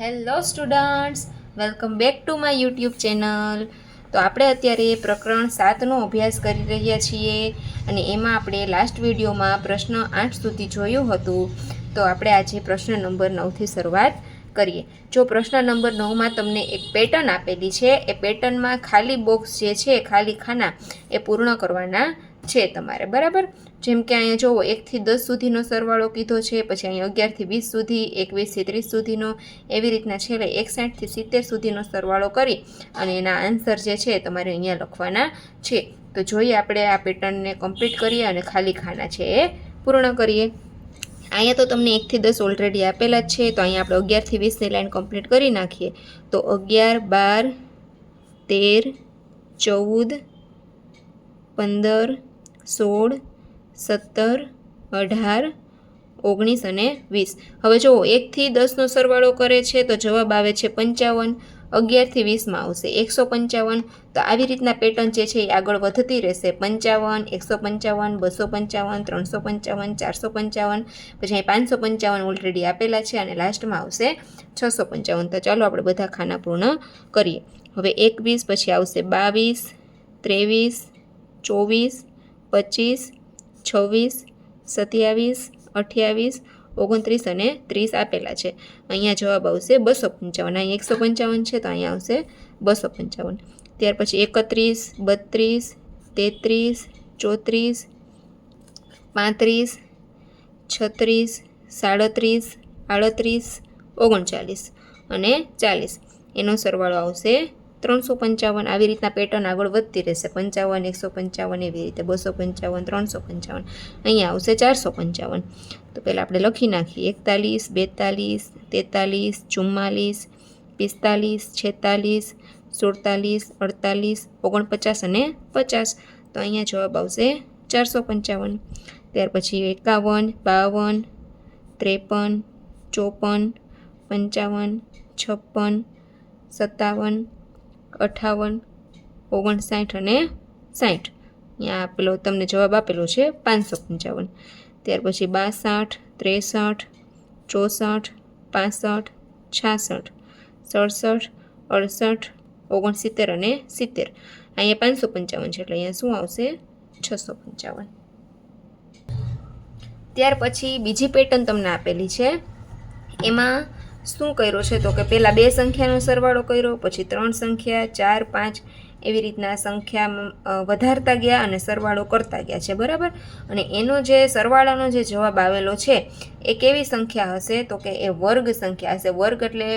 Hello students, welcome back to my YouTube channel. તો આપણે અત્યારે પ્રકરણ 7નો અભ્યાસ કરી રહ્યા છીએ અને એમાં આપણે લાસ્ટ વિડીયોમાં પ્રશ્ન 8 સુધી જોયું હતું. તો આપણે આજે પ્રશ્ન નંબર 9થી શરૂઆત કરીએ. જો પ્રશ્ન નંબર 9માં તમને એક પેટર્ન આપેલી છે, એ પેટર્નમાં ખાલી બોક્સ જે છે, ખાલી ખાના એ પૂર્ણ કરવાના છે તમારે, બરાબર. જેમ કે અહીંયા જુઓ 1 થી 10 સુધીનો સરવાળો કીધો છે, પછી અહીંયા 11 થી 20 સુધી, 21 થી 30 સુધીનો, એવી રીતના છેલ્લે 61 થી 70 સુધીનો સરવાળો કરી અને એના આન્સર જે છે તમારે અહીંયા લખવાના છે. તો જોઈએ આપણે આ પેટર્નને કમ્પ્લીટ કરીએ અને ખાલી ખાના છે એ પૂર્ણ કરીએ. અહીંયા તો તમને 1 થી 10 ઓલરેડી આપેલા જ છે, તો અહીંયા આપણે 11 થી 20ની લાઈન કમ્પ્લીટ કરી નાખીએ. તો 11, 12, 13, 14, 15, 16, 17, 18, 19 અને 20. હવે જુઓ 1 થી 10નો સરવાળો કરે છે તો જવાબ આવે છે 55. 11 થી 20માં આવશે 155. તો આવી રીતના પેટર્ન જે છે એ આગળ વધતી રહેશે. 55, 155, 255, 355, 455, પછી અહીં 555 ઓલરેડી આપેલા છે અને લાસ્ટમાં આવશે 655. તો ચાલો આપણે બધા ખાના પૂર્ણ કરીએ. હવે 21, પછી આવશે 22, 23, 24, 25, 26, 27, 28, 29 અને 30 આપેલા છે. અહીંયા જવાબ આવશે 255. અહીં 155 છે તો અહીંયા આવશે 255. ત્યાર પછી 31, 32, 33, 34, 35, 36, 37, 38, 39 અને 40. એનો સરવાળો આવશે 355. આવી રીતના પેટર્ન આગળ વધતી રહેશે. 55, 155, એવી રીતે 255, 355. અહીંયા આવશે 455. તો પહેલાં આપણે લખી નાખીએ. 41, 42, 43, 44, 45, 46, 47, 48, 49 અને 50. તો અહીંયા જવાબ આવશે 455. ત્યાર પછી 51, 52, 53, 54, 55, 56, 57, 58, 59 અને 60. અહીંયા આપેલો તમને જવાબ આપેલો છે 555. ત્યાર પછી 62, 63, 64, 65, 66, 67, 68, 69 અને 70. અહીંયા 555 છે એટલે અહીંયા શું આવશે 655. ત્યાર પછી બીજી પેટર્ન તમને આપેલી છે. એમાં શું કર્યો છે તો કે પહેલાં 2 સંખ્યાનો સરવાળો કર્યો, પછી 3 સંખ્યા, 4, 5, એવી રીતના સંખ્યા વધારતા ગયા અને સરવાળો કરતા ગયા છે, બરાબર. અને એનો જે સરવાળાનો જે જવાબ આવેલો છે એ કેવી સંખ્યા હશે તો કે એ વર્ગ સંખ્યા હશે. વર્ગ એટલે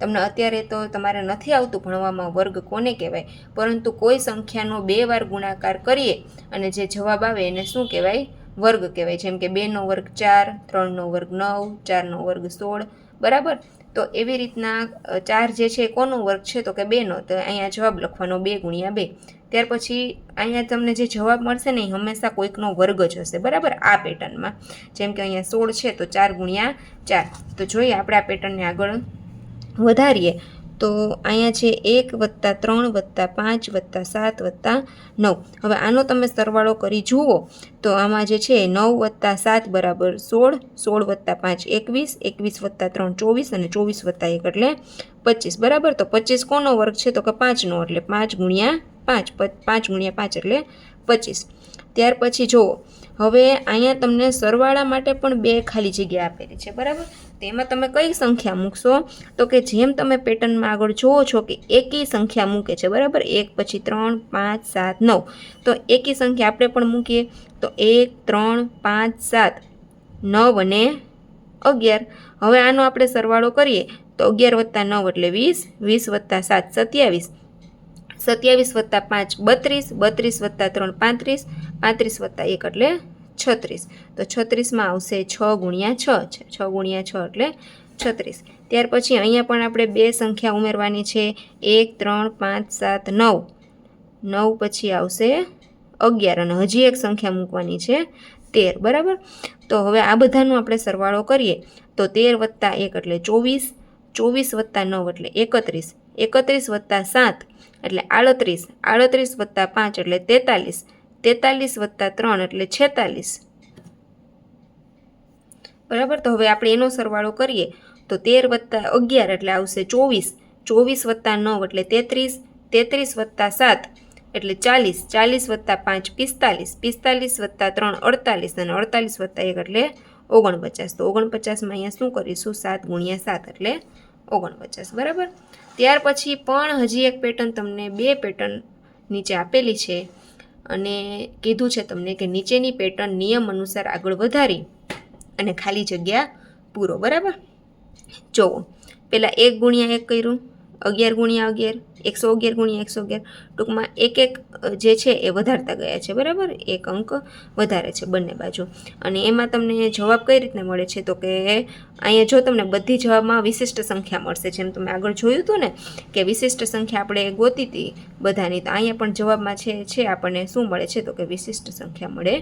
તમને અત્યારે તો તમારે નથી આવતું ભણવામાં વર્ગ કોને કહેવાય, પરંતુ કોઈ સંખ્યાનો 2 વાર ગુણાકાર કરીએ અને જે જવાબ આવે એને શું કહેવાય, વર્ગ કહેવાય. જેમ કે 2નો વર્ગ 4, 3નો વર્ગ 9, 4નો વર્ગ 16, બરાબર. તો એવી રીતના 4 જે છે કોનો વર્ગ છે તો કે 2નો. તો અહીંયા જવાબ લખવાનો 2 × 2. ત્યાર પછી અહીંયા તમને જે જવાબ મળશે ને એ હંમેશા કોઈકનો વર્ગ જ હશે, બરાબર, આ પેટર્નમાં. જેમ કે અહીંયા 16 છે તો 4 × 4. તો જોઈએ આપણે આ પેટર્નને આગળ વધારીએ. તો અહીંયા છે 1 + 3 + 5 + 7 + 9. હવે આનો તમે સરવાળો કરી જુઓ તો આમાં જે છે 9 + 7 = 16, 16 + 5 = 21, 21 + 3 = 24 અને 24 + 1 એટલે 25, બરાબર. તો 25 કોનો વર્ગ છે તો કે 5નો, એટલે 5 × 5, 5 × 5 એટલે 25. ત્યાર પછી જુઓ, હવે અહીંયા તમને સરવાળા માટે પણ 2 ખાલી જગ્યા આપેલી છે, બરાબર. તો એમાં તમે કઈ સંખ્યા મૂકશો તો કે જેમ તમે પેટર્નમાં આગળ જુઓ છો કે એકી સંખ્યા મૂકે છે, બરાબર. 1 પછી 3, 5, 7, 9. તો એકી સંખ્યા આપણે પણ મૂકીએ. તો 1, 3, 5, 7, 9 અને 11. હવે આનો આપણે સરવાળો કરીએ તો 11 + 9 એટલે 20, 20 + 7 27, 27 + 5 32, 32 + 3 35, 35 + 1 એટલે 36. તો 36માં આવશે 6 × 6 છે, 6 × 6 એટલે 36. ત્યાર પછી અહીંયા પણ આપણે 2 સંખ્યા ઉમેરવાની છે. 1, 3, 5, 7, 9. 9 પછી આવશે 11 અને હજી એક સંખ્યા મૂકવાની છે 13, બરાબર. તો હવે આ બધાનો આપણે સરવાળો કરીએ તો 13 + 1 એટલે 24, 24 + 9 એટલે 31, 31 + 7 એટલે 38, 38 + 5 એટલે 43, 43 + 3 એટલે 46, બરાબર. તો હવે આપણે એનો સરવાળો કરીએ તો 13 વત્તા 11 એટલે આવશે 24, 24 વત્તા 9 એટલે 33, 33 વત્તા 7 એટલે 40, 40 વત્તા 5 45, 45 વત્તા 3 48 અને 48 વત્તા 1 એટલે 49. તો 49માં અહીંયા શું કરીશું? 7 ગુણ્યા 7 એટલે 49, બરાબર. ત્યાર પછી પણ હજી એક પેટર્ન તમને 2 પેટર્ન નીચે આપેલી છે અને કીધું છે તમને કે નીચેની પેટર્ન નિયમ અનુસાર આગળ વધારી અને ખાલી જગ્યા પૂરો, બરાબર. જોવો, પહેલાં 1 ગુણ્યા 1 કર્યું, 11 ગુણ્યા 11, 111 ગુણ્યા 111, ટૂંકમાં એક જે છે એ વધારતા ગયા છે, બરાબર. એક અંક વધારે છે બંને બાજુ. અને એમાં તમને જવાબ કઈ રીતના મળે છે? તો કે અહીંયા જો તમને બધી જવાબમાં વિશિષ્ટ સંખ્યા મળશે, જેમ તમે આગળ જોયું હતું ને કે વિશિષ્ટ સંખ્યા આપણે ગોતી હતી બધાની, તો અહીંયા પણ જવાબમાં છે આપણને શું મળે છે? તો કે વિશિષ્ટ સંખ્યા મળે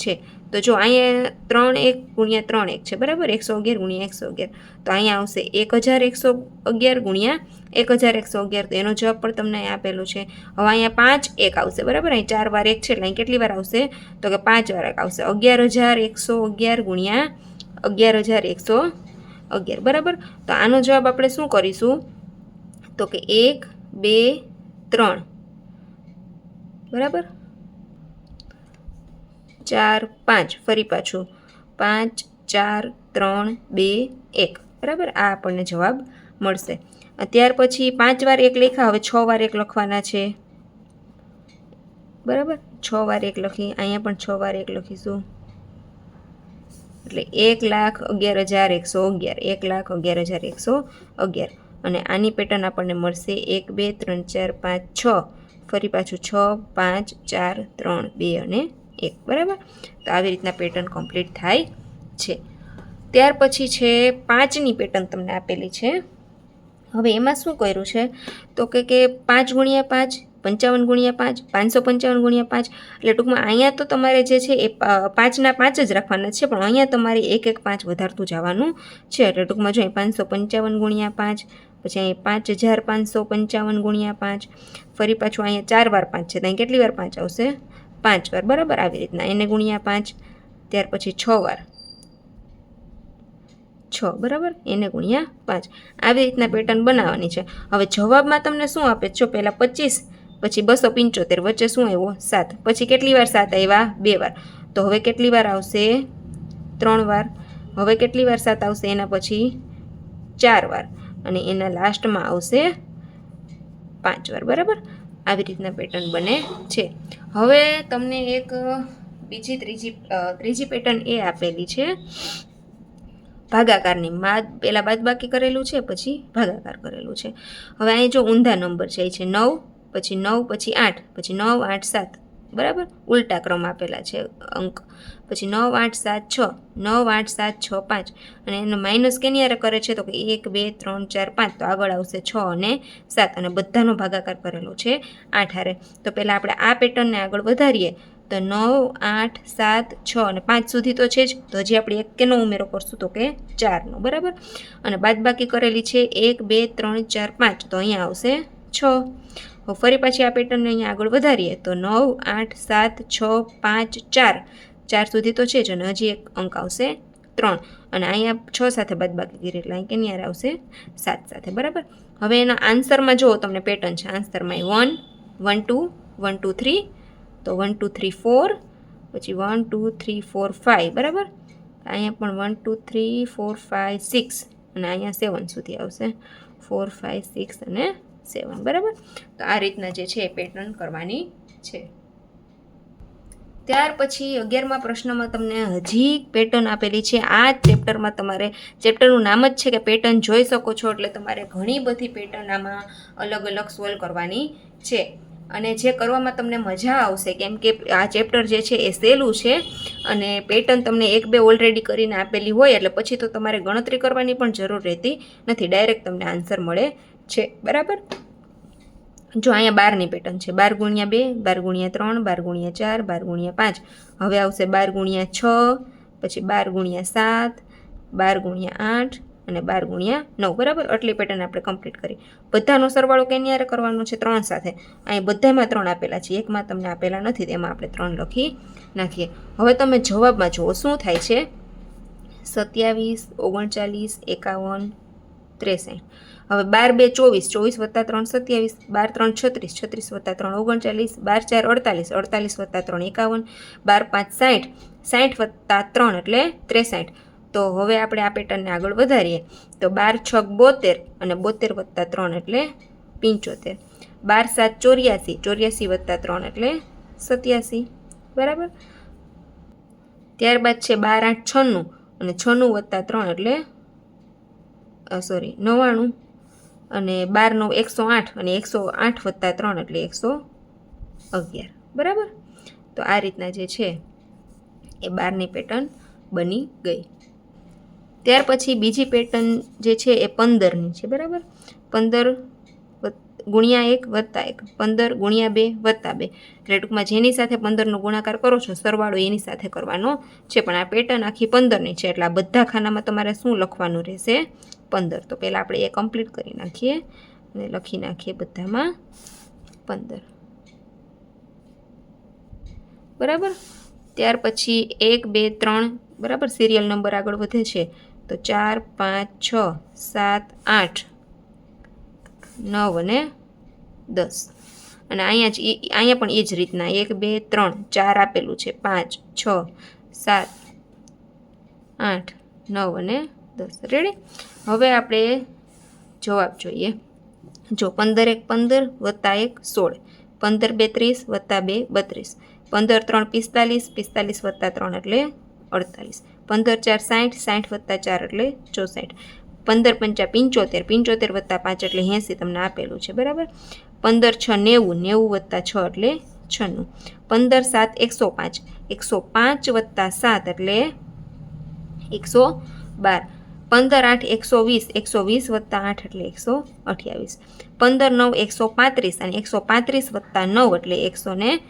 છે. તો જો અહીંયા 3 1 ગુણ્યા 3 1 છે, બરાબર. 111 ગુણ્યા 111, તો અહીંયા આવશે 1111 ગુણ્યા 1111, તો એનો જવાબ પણ તમને અહીં આપેલો છે. હવે અહીંયા 5 1 આવશે, બરાબર. અહીં 4 વાર 1 છે એટલે અહીં કેટલી વાર આવશે? તો કે 5 વાર 1 આવશે. 11111 ગુણ્યા 11111, બરાબર. તો આનો જવાબ આપણે શું કરીશું? તો કે 1 2 3, બરાબર. 4 5, ફરી પાછું 5 4 3 2 1, બરાબર. આ આપણને જવાબ મળશે. ત્યાર પછી 5 વાર 1 લખ્યા, હવે 6 વાર 1 લખવાના છે, બરાબર. 6 વાર 1 લખી, અહીંયા પણ 6 વાર 1 લખીશું એટલે 1,11,111, 1,11,111. અને આની પેટર્ન આપણને મળશે 1 2 3 4 5 6, ફરી પાછું 6 5 4 3 2 અને 1, બરાબર. તો આવી રીતના પેટર્ન કમ્પ્લીટ થાય છે. ત્યાર પછી છે 5ની પેટર્ન તમને આપેલી છે. હવે એમાં શું કર્યું છે? તો કે 5 ગુણ્યા 5, 55 ગુણ્યા 5, 555 ગુણ્યા 5, એટલે ટૂંકમાં અહીંયા તો તમારે જે છે એ 5ના 5 જ રાખવાના છે, પણ અહીંયા તમારે 1 1 5 વધારતું જવાનું છે. એટલે ટૂંકમાં જો 555 ગુણ્યા 5, પછી અહીં 5555 ગુણ્યા 5, ફરી પાછું અહીંયા 4 વાર 5 છે, તો અહીં કેટલી વાર 5 આવશે? 5 વાર, બરાબર. આવી રીતના એને ગુણ્યા 5, ત્યાર પછી 6 વાર 6, બરાબર. એને ગુણ્યા 5, આવી રીતના પેટર્ન બનાવવાની છે. હવે જવાબમાં તમને શું આપે છે? પહેલાં 25, પછી 275, વચ્ચે શું આવ્યો? 7, પછી કેટલી વાર 7 આવ્યા? 2 વાર. તો હવે કેટલી વાર આવશે? 3 વાર. હવે કેટલી વાર 7 આવશે? એના પછી 4 વાર, અને એના લાસ્ટમાં આવશે 5 વાર, બરાબર. આવી રીતના પેટર્ન બને છે. હવે તમને એક ત્રીજી પેટર્ન એ આપેલી છે ભાગાકારની. પહેલાં બાદબાકી કરેલું છે, પછી ભાગાકાર કરેલું છે. હવે અહીં જો ઊંધા નંબર છે, એ છે 9, પછી 9, પછી 8, પછી 9 8 7, બરાબર. ઉલટા ક્રમ આપેલા છે અંક, પછી 9 8 7 6, 9 8 7 6 5, અને એનો માઇનસ કેની હારે કરે છે? તો કે 1 2 3 4 5, તો આગળ આવશે 6 અને 7, અને બધાનો ભાગાકાર કરેલો છે 8 હારે. તો પહેલાં આપણે આ પેટર્નને આગળ વધારીએ તો 9 8 7 6 અને 5 સુધી તો છે જ, તો હજી આપણે એક કેનો ઉમેરો કરશું? તો કે 4નો, બરાબર. અને બાદબાકી કરેલી છે 1 2 3 4 5, તો અહીંયા આવશે 6. હવે ફરી પાછી આ પેટર્નને અહીંયા આગળ વધારીએ તો 9 8 7 6 5 4, 4 સુધી તો છે જ, અને હજી એક અંક આવશે 3, અને અહીંયા 6 સાથે બાદબાકી કરી એટલે અહીં કેની હારે આવશે? 7 સાથે, બરાબર. હવે એના આન્સરમાં જુઓ, તમને પેટર્ન છે આન્સરમાં 1 1 2 1 2 3, તો 1 2 3 4, પછી 1 2 3 4 5, બરાબર. અહીંયા પણ 1 2 3 4 5 6, અને અહીંયા 7 સુધી આવશે, 4 5 6 અને 7, બરાબર. તો આ રીતના જે છે એ પેટર્ન કરવાની છે. ત્યાર પછી 11મા પ્રશ્નમાં તમને હજી પેટર્ન આપેલી છે. આ ચેપ્ટરમાં તમારે, ચેપ્ટરનું નામ જ છે કે પેટર્ન જોઈ શકો છો, એટલે તમારે ઘણી બધી પેટર્ન આમાં અલગ અલગ સોલ્વ કરવાની છે. અને જે કરવામાં તમને મજા આવશે, કેમ કે આ ચેપ્ટર જે છે એ સહેલું છે, અને પેટર્ન તમને 1 2 ઓલરેડી કરીને આપેલી હોય, એટલે પછી તો તમારે ગણતરી કરવાની પણ જરૂર રહેતી નથી, ડાયરેક્ટ તમને આન્સર મળે છે, બરાબર. જો અહીંયા 12ની પેટર્ન છે, 12 ગુણ્યા 2, 12 ગુણ્યા 3, 12 ગુણ્યા 4, 12 ગુણ્યા 5, હવે આવશે 12 ગુણ્યા 6, પછી 12 ગુણ્યા 7, 12 ગુણ્યા 8 અને 12 ગુણ્યા 9, બરાબર. આટલી પેટર્ન આપણે કમ્પ્લીટ કરી. બધાનો સરવાળો કેની હારે કરવાનો છે? 3 સાથે. અહીં બધામાં 3 આપેલા છે, એકમાં તમને આપેલા નથી, તેમાં આપણે 3 લખી નાખીએ. હવે તમે જવાબમાં જુઓ શું થાય છે. 27 39 51 63. હવે 12 2 24, 24 + 3 27, 12 3 36, 36 + 3 39, 12 4 48, 48 + 3 51, 12 5 60, 60 + 3 એટલે 63. તો હવે આપણે આ પેટર્નને આગળ વધારીએ તો 12 6 72 અને 72 + 3 એટલે 75. 12 7 84, 84 + 3 એટલે 87. બરાબર. ત્યારબાદ છે 12 8 96 અને 96 + 3 એટલે 99 અને 12 9 108 અને 108 + 3 એટલે 111. બરાબર. તો આ રીતના જે છે એ 12ની પેટર્ન બની ગઈ. ત્યાર પછી બીજી પેટર્ન જે છે એ 15ની છે. બરાબર. 15 × 1 + 1, 15 × 2 + 2. એટલે ટૂંકમાં જેની સાથે 15નો ગુણાકાર કરો છો સરવાળો એની સાથે કરવાનો છે. પણ આ પેટર્ન આખી 15ની છે એટલે આ બધા ખાનામાં તમારે શું લખવાનું રહેશે? 15. તો પહેલાં આપણે એ કમ્પ્લીટ કરી નાખીએ અને લખી નાખીએ બધામાં 15. બરાબર. ત્યાર પછી 1 2 3 બરાબર સિરિયલ નંબર આગળ વધે છે તો 4 5 6 7 8 9 અને 10. અને અહીંયા પણ એ જ રીતના 1 2 3 4 આપેલું છે, 5 6 7 8 9 અને 10. રેડી. હવે આપણે જવાબ જોઈએ. જો 15 1 15 + 1 16, 15 2 30 + 2 32, 15 3 45, 45 + 3 એટલે 48, 15 4 60, 60 + 4 એટલે 64, 15 5 75, 75 + 5 એટલે 80 તમને આપેલું છે. બરાબર. 15 6 90, 90 + 6 એટલે 96, 15 7 105, 105 + 7 એટલે 112, 15 8 120, 120 + 8 એટલે 128, 15 9 135 અને 135 + 9 એટલે 144,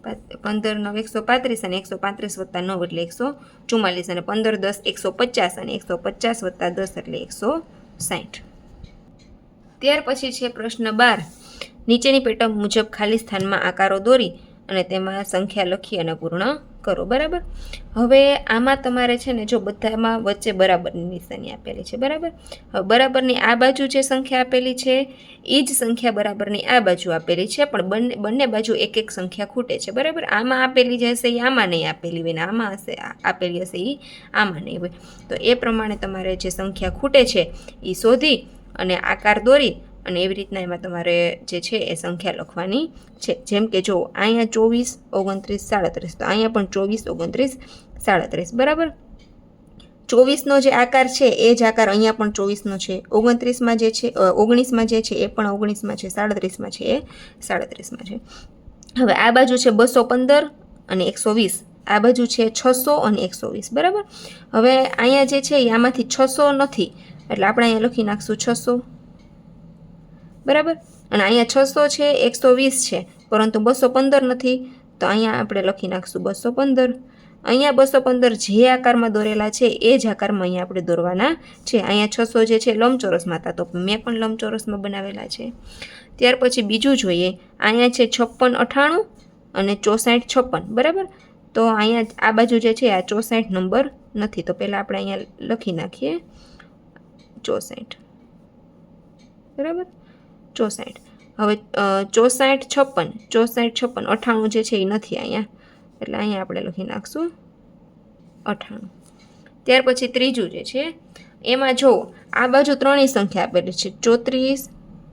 15 9 135 અને 135 + 9 એટલે 144 અને 15 10 150 અને 150 + 10 એટલે 160. ત્યાર પછી છે પ્રશ્ન 12. નીચેની પેટર્ન મુજબ ખાલી સ્થાનમાં આકારો દોરી અને તેમાં સંખ્યા લખી અને પૂર્ણ કરો. બરાબર. હવે આમાં તમારે છે ને જો બધામાં વચ્ચે બરાબરની નિશાની આપેલી છે. બરાબર. હવે બરાબરની આ બાજુ જે સંખ્યા આપેલી છે એ જ સંખ્યા બરાબરની આ બાજુ આપેલી છે, પણ બંને બાજુ એક એક સંખ્યા ખૂટે છે. બરાબર. આમાં આપેલી જે હશે એ આમાં નહીં આપેલી હોય ને આમાં હશે આપેલી હશે એ આમાં નહીં હોય. તો એ પ્રમાણે તમારે જે સંખ્યા ખૂટે છે એ શોધી અને આકાર દોરી અને એવી રીતના એમાં તમારે જે છે એ સંખ્યા લખવાની છે. જેમ કે જો અહીંયા 24 29 37, તો અહીંયા પણ 24 29 37. બરાબર. 24નો જે આકાર છે એ જ આકાર અહીંયા પણ 24નો છે, 29માં જે છે 19માં જે છે એ પણ 19માં છે, 37માં છે એ 37માં છે. હવે આ બાજુ છે 215 અને 120, આ બાજુ છે 600 અને 120. બરાબર. હવે અહીંયા જે છે આમાંથી 600 નથી એટલે આપણે અહીંયા લખી નાખશું 600. બરાબર. અને અહીંયા 600 છે, 120 છે, પરંતુ 215 નથી તો અહીંયા આપણે લખી નાખશું 215. અહીંયા 215 જે આકારમાં દોરેલા છે એ જ આકારમાં અહીંયા આપણે દોરવાના છે. અહીંયા 600 જે છે લંબચોરસમાં હતા તો મેં પણ લંબચોરસમાં બનાવેલા છે. ત્યાર પછી બીજું જોઈએ. અહીંયા છે 56 98 અને 64 56. બરાબર. તો અહીંયા આ બાજુ જે છે આ 64 નંબર નથી તો પહેલાં આપણે અહીંયા લખી નાખીએ 64. બરાબર. 64. હવે 64 56, 64 56 98 જે છે એ નથી અહીંયા એટલે અહીંયા આપણે લખી નાખશું 98. ત્યાર પછી ત્રીજું જે છે એમાં જો આ બાજુ ત્રણેય સંખ્યા આપેલી છે 34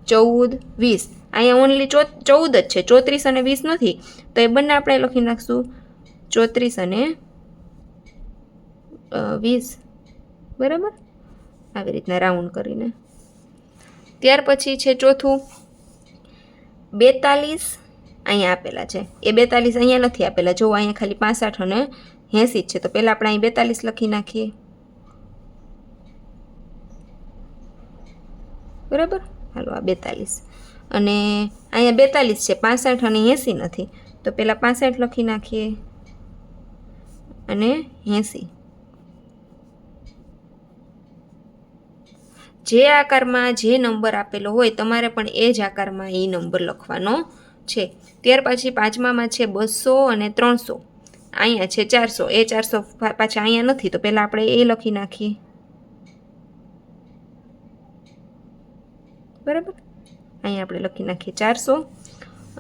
14 20. અહીંયા ઓનલી 14 જ છે, 34 અને 20 નથી તો એ બંને આપણે લખી નાખશું 34 અને 20. બરાબર. આવી રીતના રાઉન્ડ કરીને. ત્યાર પછી છે ચોથું 42 અહીંયા આપેલા છે એ 42 અહીંયા નથી આપેલા. જો અહીંયા ખાલી 65 અને 80 જ છે તો પહેલાં આપણે અહીં 42 લખી નાખીએ. બરાબર. હાલો આ 42 અને અહીંયા 42 છે, 65 અને 80 નથી તો પહેલાં 65 લખી નાખીએ અને 80. જે આકારમાં જે નંબર આપેલો હોય તમારે પણ એ જ આકારમાં એ નંબર લખવાનો છે. ત્યાર પછી પાંચમામાં છે 200 અને 300. અહીંયા છે 400, એ 400 પાછા અહીંયા નથી તો પહેલાં આપણે એ લખી નાખીએ બરાબર. અહીંયા આપણે લખી નાખીએ 400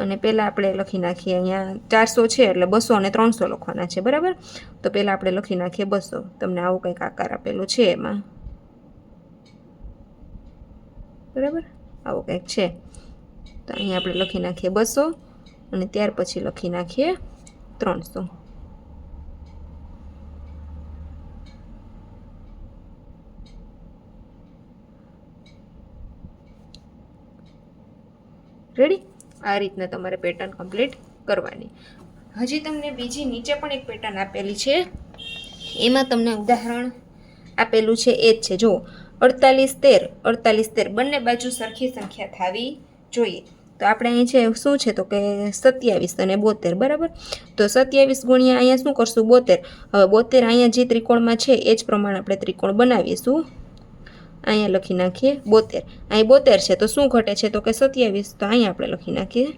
અને પહેલાં આપણે લખી નાખીએ અહીંયા 400 છે એટલે 200 અને 300 લખવાના છે. બરાબર. તો પહેલાં આપણે લખી નાખીએ 200. તમને આવો કંઈક આકાર આપેલો છે એમાં. બરાબર, આવો કંઈક છે. તો અહીંયા આપણે લખી નાખીએ 200 અને ત્યાર પછી લખી નાખીએ 300. રેડી. આ રીતના તમારે પેટર્ન કમ્પ્લીટ કરવાની. હજી તમને બીજી નીચે પણ એક પેટર્ન આપેલી છે, એમાં તમને ઉદાહરણ આપેલું છે એ જ છે. જો 48 13 48 13 બંને બાજુ સરખી સંખ્યા થવી જોઈએ. તો આપણે અહીં છે શું છે તો કે 27 અને 72. બરાબર. તો 27 ગુણ્યા અહીંયા શું કરશું 72. હવે 72 અહીંયા જે ત્રિકોણમાં છે એ જ પ્રમાણે આપણે ત્રિકોણ બનાવીશું. અહીંયા લખી નાખીએ 72. અહીં 72 છે તો શું ઘટે છે તો કે 27. તો અહીંયા આપણે લખી નાખીએ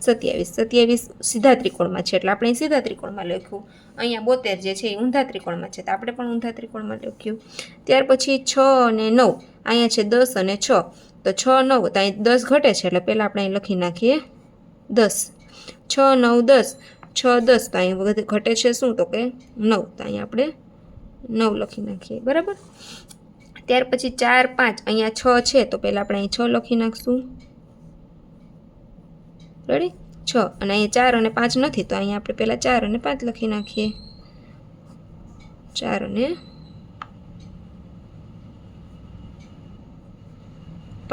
27. 27 સીધા ત્રિકોણમાં છે એટલે આપણે સીધા ત્રિકોણમાં લખ્યું. અહીંયા 72 જે છે એ ઊંધા ત્રિકોણમાં છે તો આપણે પણ ઊંધા ત્રિકોણમાં લખ્યું. ત્યાર પછી 6 અને 9 અહીંયા છે 10 અને 6. તો 6 9 તો અહીં 10 ઘટે છે એટલે પહેલાં આપણે અહીં લખી નાખીએ 10. 6 9 10 6 10 તો અહીં ઘટે છે શું તો કે 9. તો અહીં આપણે 9 લખી નાખીએ. બરાબર. ત્યાર પછી 4 5 અહીંયા 6 છે તો પહેલાં આપણે અહીં 6 લખી નાખશું. રેડી. 6 અને અહીંયા 4 અને 5 નથી તો અહીંયા આપણે પહેલાં 4 અને 5 લખી નાખીએ. 4 અને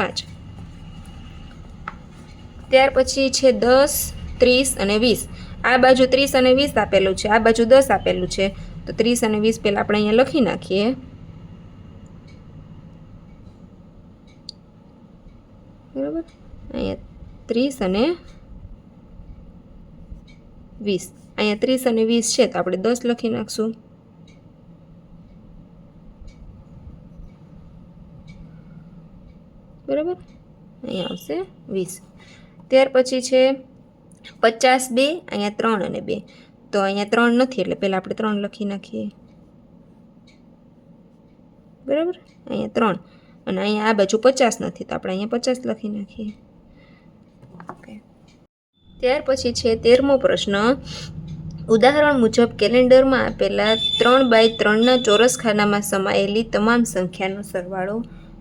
5. ત્યાર પછી છે 10 30 અને 20. આ બાજુ 30 અને 20 આપેલું છે, આ બાજુ 10 આપેલું છે. તો 30 અને 20 પહેલાં આપણે અહીંયા લખી નાખીએ. બરાબર. અહીંયા 30 અને 20. અહીંયા 30 અને 20 છે તો આપણે 10 લખી નાખશું. બરાબર. અહીંયા આવશે 20. ત્યાર પછી છે 52 અહીંયા 3 અને 2. તો અહીંયા 3 નથી એટલે પહેલાં આપણે 3 લખી નાખીએ. બરાબર. અહીંયા 3 અને અહીંયા આ બાજુ 50 નથી તો આપણે અહીંયા 50 લખી નાખીએ. ઓકે. ત્યાર પછી છે 13મો પ્રશ્ન. ઉદાહરણ મુજબ કેલેન્ડરમાં આપેલા 3x3ના ચોરસ ખાનામાં સમાયેલી તમામ સંખ્યાનો સરવાળો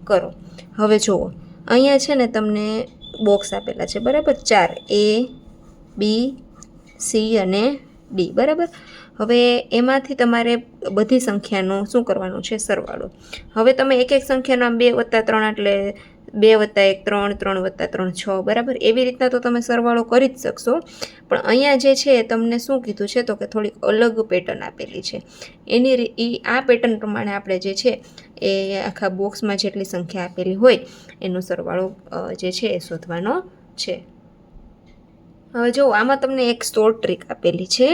કરો. હવે જુઓ અહીંયા છે ને તમને બોક્સ આપેલા છે. બરાબર. 4 A B C અને D. બરાબર. હવે એમાંથી તમારે બધી સંખ્યાનો શું કરવાનું છે સરવાળો. હવે તમે એક એક સંખ્યાનો આમ 2 + 3 એટલે 2 + 1 3 3 + 3 6. બરાબર. એવી રીતના તો તમે સરવાળો કરી જ શકશો. પણ અહીંયા જે છે તમને શું કીધું છે તો કે થોડીક અલગ પેટર્ન આપેલી છે. આ પેટર્ન પ્રમાણે આપણે જે છે એ આખા બોક્સમાં જેટલી સંખ્યા આપેલી હોય એનો સરવાળો જે છે એ શોધવાનો છે. હવે જો આમાં તમને એક શોર્ટ ટ્રીક આપેલી છે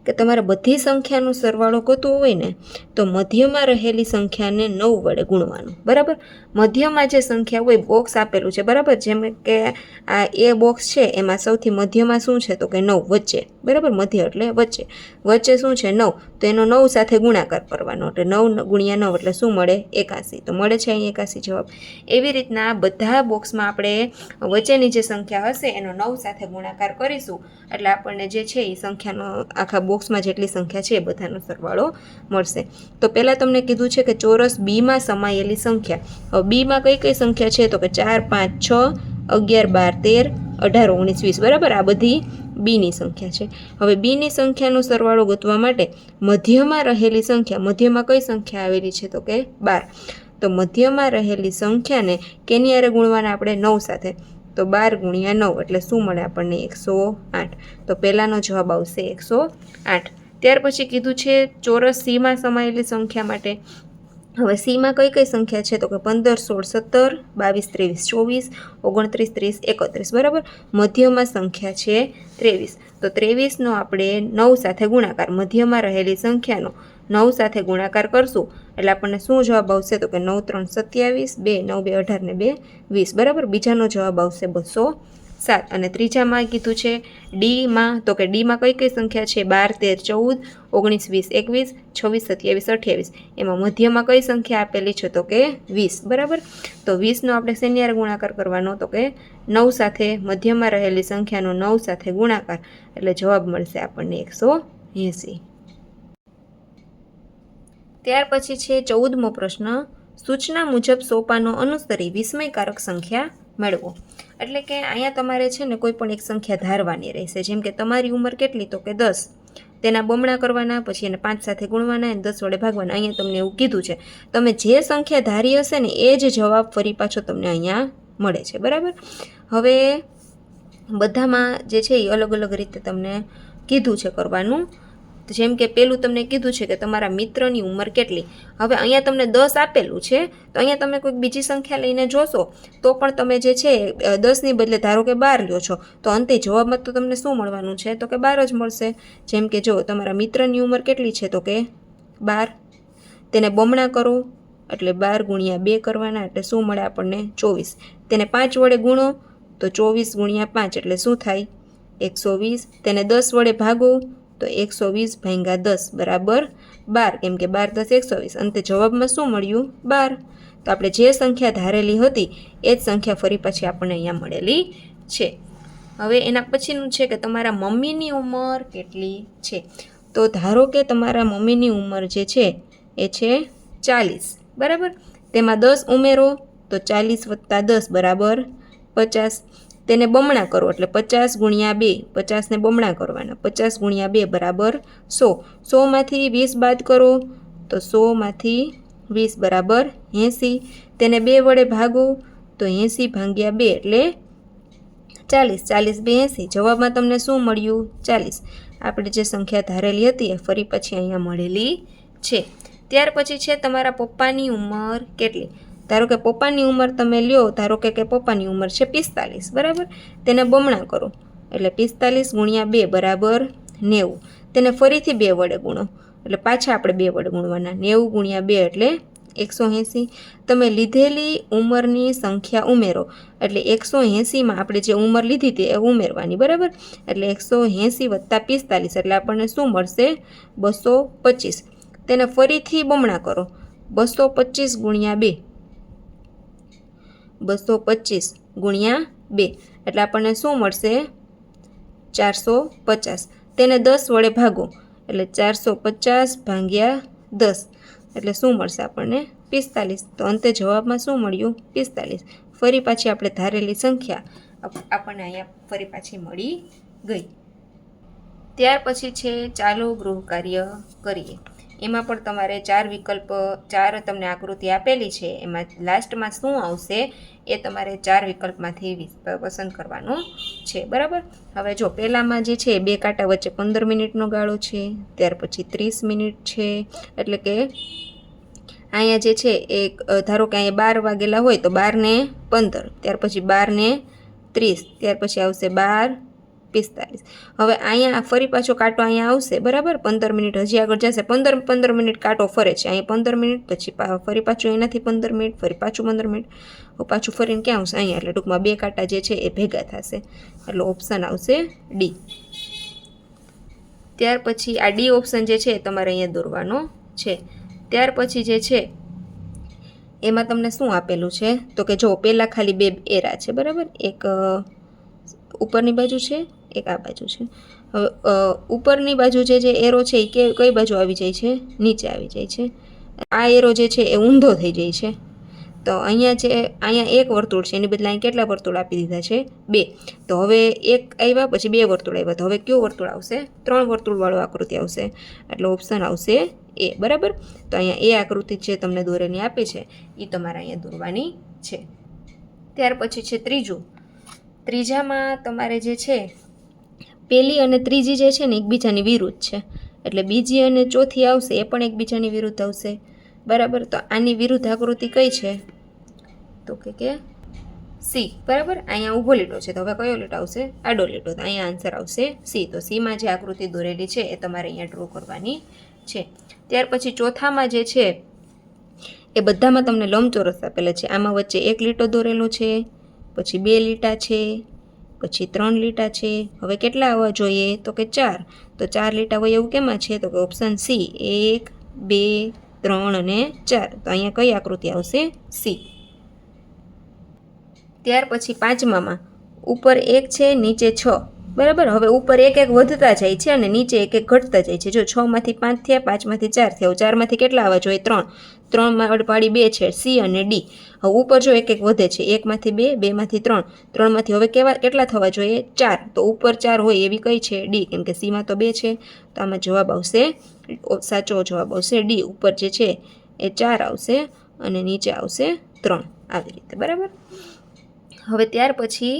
કે તમારે બધી સંખ્યાનો સરવાળો કરતો હોય ને તો મધ્યમાં રહેલી સંખ્યાને 9 વડે ગુણવાનું. બરાબર. મધ્યમાં જે સંખ્યા હોય બોક્સ આપેલું છે. બરાબર. જેમ કે આ એ બોક્સ છે એમાં સૌથી મધ્યમાં શું છે તો કે 9 વચ્ચે. બરાબર. મધ્ય એટલે વચ્ચે. વચ્ચે શું છે 9 તો એનો 9 સાથે ગુણાકાર કરવાનો એટલે 9 × 9 એટલે શું મળે 81. તો મળે છે અહીં 81 જવાબ. એવી રીતના બધા બોક્સમાં આપણે વચ્ચેની જે સંખ્યા હશે એનો 9 સાથે ગુણાકાર કરીશું એટલે આપણને જે છે એ સંખ્યાનો આખા બોક્સમાં જેટલી સંખ્યા છે એ બધાનો સરવાળો મળશે. તો પહેલાં તમને કીધું છે કે ચોરસ બીમાં સમાયેલી સંખ્યા. હવે બીમાં કઈ કઈ સંખ્યા છે તો કે 4 5 6 11 12 13 18 19 20. બરાબર. આ બધી બીની સંખ્યા છે. હવે બીની સંખ્યાનો સરવાળો ગોતવા માટે મધ્યમાં રહેલી સંખ્યા. મધ્યમાં કઈ સંખ્યા આવેલી છે તો કે 12. તો મધ્યમાં રહેલી સંખ્યાને કેની હારે ગુણવાના આપણે 9 સાથે. તો 12 × 9 એટલે શું મળે આપણને 108. તો પહેલાંનો જવાબ આવશે 108. ત્યાર પછી કીધું છે ચોરસ સીમાં સમાયેલી સંખ્યા માટે. હવે સીમાં કઈ કઈ સંખ્યા છે તો કે 15 16 17 22 23 24 29 30 31. બરાબર. મધ્યમાં સંખ્યા છે 23. તો 23નો આપણે 9 સાથે ગુણાકાર. મધ્યમાં રહેલી સંખ્યાનો 9 સાથે ગુણાકાર કરશું એટલે આપણને શું જવાબ આવશે તો કે 9 3 27 2 9 2 18 ને 2 20. બરાબર. બીજાનો જવાબ આવશે 208. 7 અને ત્રીજામાં કીધું છે ડીમાં, તો કે ડીમાં કઈ કઈ સંખ્યા છે 12 13 14 19 20 21 26 27 28, એમાં મધ્યમાં કઈ સંખ્યા આપેલી છે તો કે 20, બરાબર. તો 20નો આપણે શેની હારે ગુણાકાર કરવાનો તો કે 9 સાથે, મધ્યમાં રહેલી સંખ્યાનો 9 સાથે ગુણાકાર, એટલે જવાબ મળશે આપણને 180. ત્યાર પછી છે 14મો પ્રશ્ન, સૂચના મુજબ સોપાનો અનુસરી વિસ્મયકારક સંખ્યા મેળવો. એટલે કે અહીંયા તમારે છે ને કોઈ પણ એક સંખ્યા ધારવાની રહેશે. જેમ કે તમારી ઉંમર કેટલી તો કે 10, તેના બમણા કરવાના, પછી એને 5 સાથે ગુણવાના અને 10 વડે ભાગવાના. અહીંયા તમને એવું કીધું છે. તમે જે સંખ્યા ધારી હશે ને એ જ જવાબ ફરી પાછો તમને અહીંયા મળે છે, બરાબર. હવે બધામાં જે છે એ અલગ અલગ રીતે તમને કીધું છે કરવાનું. જેમ કે પેલું તમને કીધું છે કે તમારા મિત્રની ઉંમર કેટલી. હવે અહીંયા તમને 10 આપેલું છે, તો અહીંયા તમે કોઈક બીજી સંખ્યા લઈને જોશો તો પણ તમે જે છે 10ની બદલે ધારો કે 12 લ્યો છો, તો અંતે જવાબમાં તો તમને શું મળવાનું છે તો કે 12 જ મળશે. જેમ કે જો તમારા મિત્રની ઉંમર કેટલી છે તો કે 12, તેને બમણા કરો એટલે 12 ગુણ્યા 2 કરવાના, એટલે શું મળે આપણને 24. તેને 5 વડે ગુણો તો 24 ગુણ્યા 5 એટલે શું થાય 120. તેને 10 વડે ભાગો તો 120 ભાગ્યા 10 બરાબર 12, કેમ કે 12 10 120. અંતે જવાબમાં શું મળ્યું 12. તો આપણે જે સંખ્યા ધારેલી હતી એ જ સંખ્યા ફરી પછી આપણને અહીંયા મળેલી છે. હવે એના પછીનું છે કે તમારા મમ્મીની ઉંમર કેટલી છે. તો ધારો કે તમારા મમ્મીની ઉંમર જે છે એ છે 40, બરાબર. તેમાં 10 ઉમેરો તો 40 વત્તા 10 બરાબર 50. તેને બમણા કરો એટલે 50 ગુણ્યા 2, 50ને બમણા કરવાના, 50 ગુણ્યા 2 બરાબર 100. 100માંથી 20 બાદ કરો તો 100માંથી 20 બરાબર 80. તેને 2 વડે ભાગો તો 80 ભાગ્યા 2 એટલે 40, 40 2 80. જવાબમાં તમને શું મળ્યું 40. આપણે જે સંખ્યા ધારેલી હતી એ ફરી પછી અહીંયા મળેલી છે. ત્યાર પછી છે તમારા પપ્પાની ઉંમર કેટલી. ધારો કે પપ્પાની ઉંમર તમે લ્યો, ધારો કે પપ્પાની ઉંમર છે 45, બરાબર. તેને બમણા કરો એટલે 45 ગુણ્યા 2 બરાબર 90. તેને ફરીથી 2 વડે ગુણો એટલે પાછા આપણે 2 વડે ગુણવાના, 90 ગુણ્યા 2 એટલે 180. તમે લીધેલી ઉંમરની સંખ્યા ઉમેરો એટલે 180માં આપણે જે ઉંમર લીધી હતી એ ઉમેરવાની, બરાબર. એટલે 180 વત્તા 45 એટલે આપણને શું મળશે 225. તેને ફરીથી બમણા કરો 225 ગુણ્યા 2, 225 ગુણ્યા 2 એટલે આપણને શું મળશે 450. તેને 10 વડે ભાગો એટલે 450 ભાગ્યા 10 એટલે શું મળશે આપણને 45. તો અંતે જવાબમાં શું મળ્યું 45. ફરી પાછી આપણે ધારેલી સંખ્યા આપણને અહીંયા ફરી પાછી મળી ગઈ. ત્યાર પછી છે ચાલો ગૃહ કાર્ય કરીએ. એમાં પણ તમારે 4 વિકલ્પ, 4 તમને આકૃતિ આપેલી છે, એમાં લાસ્ટમાં શું આવશે એ તમારે 4 વિકલ્પમાંથી પસંદ કરવાનું છે, બરાબર. હવે જો પહેલામાં જે છે 2 કાંટા વચ્ચે 15 મિનિટનો ગાળો છે, ત્યાર પછી 30 મિનિટ છે, એટલે કે અહીંયા જે છે એ ધારો કે અહીંયા 12 વાગેલા હોય તો 12 ને 15, ત્યાર પછી 12 ને 30, ત્યાર પછી આવશે 12 45. હવે અહીંયા ફરી પાછો કાંટો અહીંયા આવશે, બરાબર. 15 મિનિટ હજી આગળ જશે, 15 મિનિટ કાંટો ફરે છે. અહીંયા 15 મિનિટ, પછી ફરી પાછું એનાથી 15 મિનિટ, ફરી પાછું 15 મિનિટ, પાછું ફરીને ક્યાં આવશે અહીંયા. એટલે ટૂંકમાં 2 કાંટા જે છે એ ભેગા થશે, એટલે ઓપ્શન આવશે ડી. ત્યાર પછી આ ડી ઓપ્શન જે છે એ તમારે અહીંયા દોરવાનો છે. ત્યાર પછી જે છે એમાં તમને શું આપેલું છે તો કે જો પહેલાં ખાલી 2 એરા છે, બરાબર. એક ઉપરની બાજુ છે, એક આ બાજુ છે. હવે ઉપરની બાજુ જે એરો છે એ કઈ બાજુ આવી જાય છે, નીચે આવી જાય છે. આ એરો જે છે એ ઊંધો થઈ જાય છે. તો અહીંયા એક વર્તુળ છે, એની બદલે અહીં કેટલા વર્તુળ આપી દીધા છે 2. તો હવે એક આવ્યા, પછી 2 વર્તુળ આવ્યા, તો હવે કયો વર્તુળ આવશે 3 વર્તુળવાળો આકૃતિ આવશે, એટલે ઓપ્શન આવશે એ, બરાબર. તો અહીંયા એ આકૃતિ છે તમને દોરેલી આપે છે એ તમારે અહીંયા દોરવાની છે. ત્યાર પછી છે ત્રીજામાં તમારે જે છે પહેલી અને ત્રીજી જે છે ને એકબીજાની વિરુદ્ધ છે, એટલે બીજી અને ચોથી આવશે એ પણ એકબીજાની વિરુદ્ધ આવશે, બરાબર. તો આની વિરુદ્ધ આકૃતિ કઈ છે તો કે સી, બરાબર. અહીંયા ઊભો લીટો છે, તો હવે કયો લીટો આવશે આડો લીટો, તો અહીંયા આન્સર આવશે સી. તો સીમાં જે આકૃતિ દોરેલી છે એ તમારે અહીંયા ડ્રો કરવાની છે. ત્યાર પછી ચોથામાં જે છે એ બધામાં તમને લંબચોરસ આપેલા છે. આમાં વચ્ચે એક લીટો દોરેલો છે, પછી 2 લીટા છે, પછી 3 લીટા છે. હવે કેટલા આવવા જોઈએ તો કે 4. તો 4 લીટા હોય એવું કેમાં છે તો કે ઓપ્શન સી 1 2 3 અને 4. તો અહીંયા કઈ આકૃતિ આવશે સી. ત્યાર પછી પાંચમામાં ઉપર 1 છે નીચે 6 બરાબર. હવે ઉપર એક એક વધતા જાય છે અને નીચે એક એક ઘટતા જાય છે. જો 6 માંથી 5 થયા, 5 માંથી 4 થયા, 4 માંથી કેટલા આવવા જોઈએ 3. 3 માં પાડી 2 છે સી અને ડી. હવે ઉપર જો એક એક વધે છે 1 માંથી 2, 2 માંથી 3, 3 માંથી હવે કેટલા થવા જોઈએ 4. તો ઉપર 4 હોય એવી કઈ છે ડી, કેમ કે સી માં તો 2 છે. તો આમાં જવાબ આવશે, સાચો જવાબ આવશે ડી. ઉપર જે છે એ 4 આવશે અને નીચે આવશે 3. આવી રીતે બરાબર. હવે ત્યાર પછી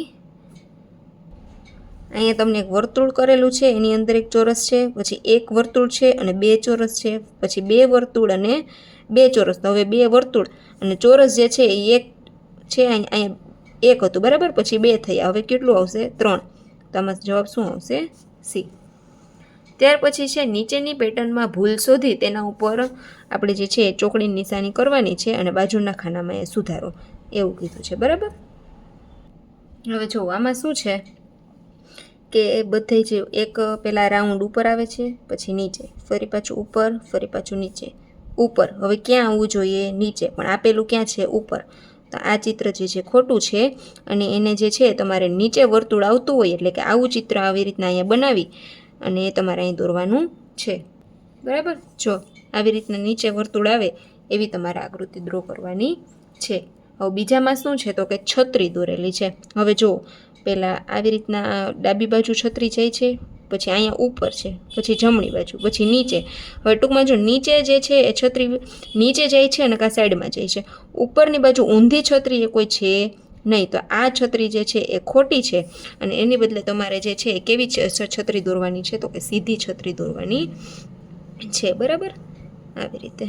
અહીંયા તમને એક વર્તુળ કરેલું છે, એની અંદર એક ચોરસ છે, પછી એક વર્તુળ છે અને 2 ચોરસ છે, પછી 2 વર્તુળ અને 2 ચોરસ. તો હવે 2 વર્તુળ અને ચોરસ જે છે એ એક છે, અહીંયા 1 હતું બરાબર, પછી 2 થયા, હવે કેટલું આવશે 3. તો આમાં જવાબ શું આવશે સી. ત્યાર પછી છે નીચેની પેટર્નમાં ભૂલ શોધી તેના ઉપર આપણે જે છે ચોકડીની નિશાની કરવાની છે અને બાજુના ખાનામાં એ સુધારો, એવું કીધું છે બરાબર. હવે જો આમાં શું છે કે બધે જે એક પેલા રાઉન્ડ ઉપર આવે છે, પછી નીચે, ફરી પાછું ઉપર, ફરી પાછું નીચે, ઉપર. હવે ક્યાં આવવું જોઈએ નીચે, પણ આપેલું ક્યાં છે ઉપર. તો આ ચિત્ર જે છે ખોટું છે અને એને જે છે તમારે નીચે વર્તુળ આવતું હોય એટલે કે આવું ચિત્ર આવી રીતના અહીંયા બનાવી અને એ તમારે અહીં દોરવાનું છે બરાબર. જો આવી રીતના નીચે વર્તુળ આવે એવી તમારે આકૃતિ ડ્રો કરવાની છે. હવે બીજામાં શું છે તો કે છત્રી દોરેલી છે. હવે જો પહેલાં આવી રીતના ડાબી બાજુ છત્રી જાય છે, પછી અહીંયા ઉપર છે, પછી જમણી બાજુ, પછી નીચે. હવે ટૂંકમાં જો નીચે જે છે એ છત્રી નીચે જાય છે અને કાં સાઈડમાં જાય છે. ઉપરની બાજુ ઊંધી છત્રી એ કોઈ છે નહીં. તો આ છત્રી જે છે એ ખોટી છે અને એની બદલે તમારે જે છે એ કેવી છત્રી દોરવાની છે તો કે સીધી છત્રી દોરવાની છે બરાબર. આવી રીતે.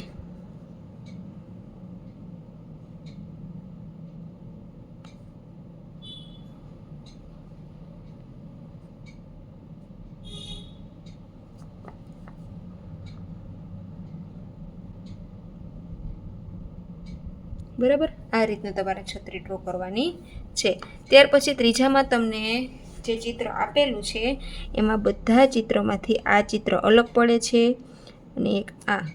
બરાબર, આ રીતના તમારે છત્રી ડ્રો કરવાની છે. ત્યાર પછી ત્રીજામાં તમને જે ચિત્ર આપેલું છે એમાં બધા ચિત્રમાંથી આ ચિત્ર અલગ પડે છે અને એક આ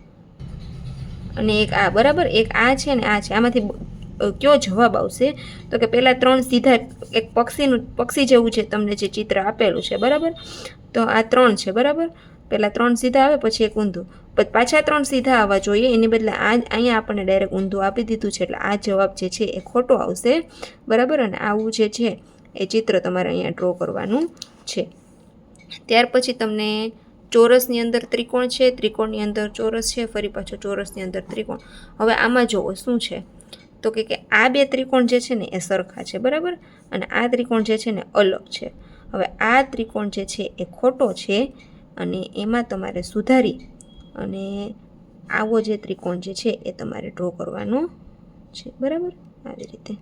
અને એક આ બરાબર. એક આ છે ને આ છે. આમાંથી કયો જવાબ આવશે તો કે પહેલાં 3 સીધા એક પક્ષી જેવું છે તમને જે ચિત્ર આપેલું છે બરાબર. તો આ 3 છે બરાબર. પહેલાં 3 સીધા આવે પછી એક ઊંધું, પછી પાછા 3 સીધા આવવા જોઈએ, એની બદલે આ અહીંયા આપણને ડાયરેક્ટ ઊંધું આપી દીધું છે એટલે આ જવાબ જે છે એ ખોટો આવશે બરાબર. અને આવું જે છે એ ચિત્ર તમારે અહીંયા ડ્રો કરવાનું છે. ત્યાર પછી તમને ચોરસની અંદર ત્રિકોણ છે, ત્રિકોણની અંદર ચોરસ છે, ફરી પાછો ચોરસની અંદર ત્રિકોણ. હવે આમાં જુઓ શું છે તો કે આ 2 ત્રિકોણ જે છે ને એ સરખા છે બરાબર અને આ ત્રિકોણ જે છે ને અલગ છે. હવે આ ત્રિકોણ જે છે એ ખોટો છે અને એમાં તમારે સુધારી અને આવો જે ત્રિકોણ જે છે એ તમારે ડ્રો કરવાનો છે બરાબર. આવી રીતે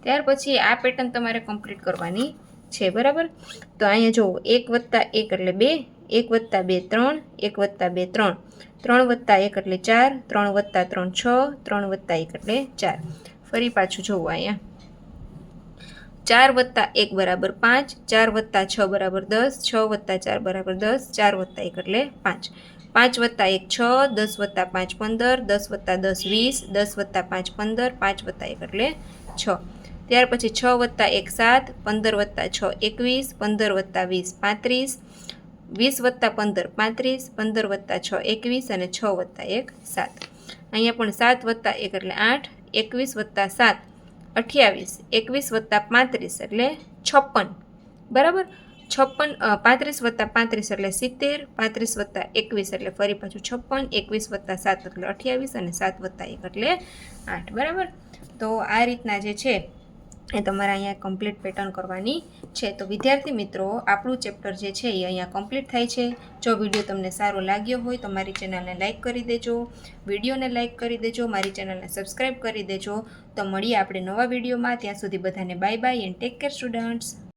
ત્યાર પછી આ પેટર્ન તમારે કમ્પ્લીટ કરવાની છે બરાબર. તો અહીંયા જુઓ 1 + 1 એટલે 2, 1 + 2 3, 1 + 2 3, 3 + 1 એટલે 4, 3 + 3 6, 3 + 1 એટલે 4. ફરી પાછું જોવું અહીંયા 4 + 1 બરાબર 5, 4 + 6 બરાબર 10, 6 + 4 બરાબર 10, 4 + 1 એટલે 5, 5 + 1 6, 10 + 5 15, 10 + 10 20, 10 + 5 15, 5 + 1 એટલે 6. ત્યાર પછી 6 + 1 7, 15 + 6 21, 15 + 20 35, 20 + 15 35, 15 + 6 21 અને 6 + 1 7. અહીંયા પણ 7 + 1 એટલે 8, 21 + 7 28, 21 + 35 એટલે 56 બરાબર. 56 35 + 35 એટલે 70, 35 + 21 એટલે ફરી પાછું 56, 21 + 7 એટલે 28 અને 7 + 1 એટલે 8 બરાબર. તો આ રીતના જે છે એ તમારે અહીંયા કમ્પ્લીટ પેટર્ન કરવાની છે. તો વિદ્યાર્થી મિત્રો, આપણું ચેપ્ટર જે છે એ અહીંયા કમ્પ્લીટ થાય છે. જો વિડીયો તમને સારો લાગ્યો હોય તો મારી ચેનલને લાઇક કરી દેજો, વિડીયોને લાઇક કરી દેજો, મારી ચેનલને સબસ્ક્રાઈબ કરી દેજો. તો મળીએ આપણે નવા વિડીયોમાં. ત્યાં સુધી બધાને bye bye and take care students.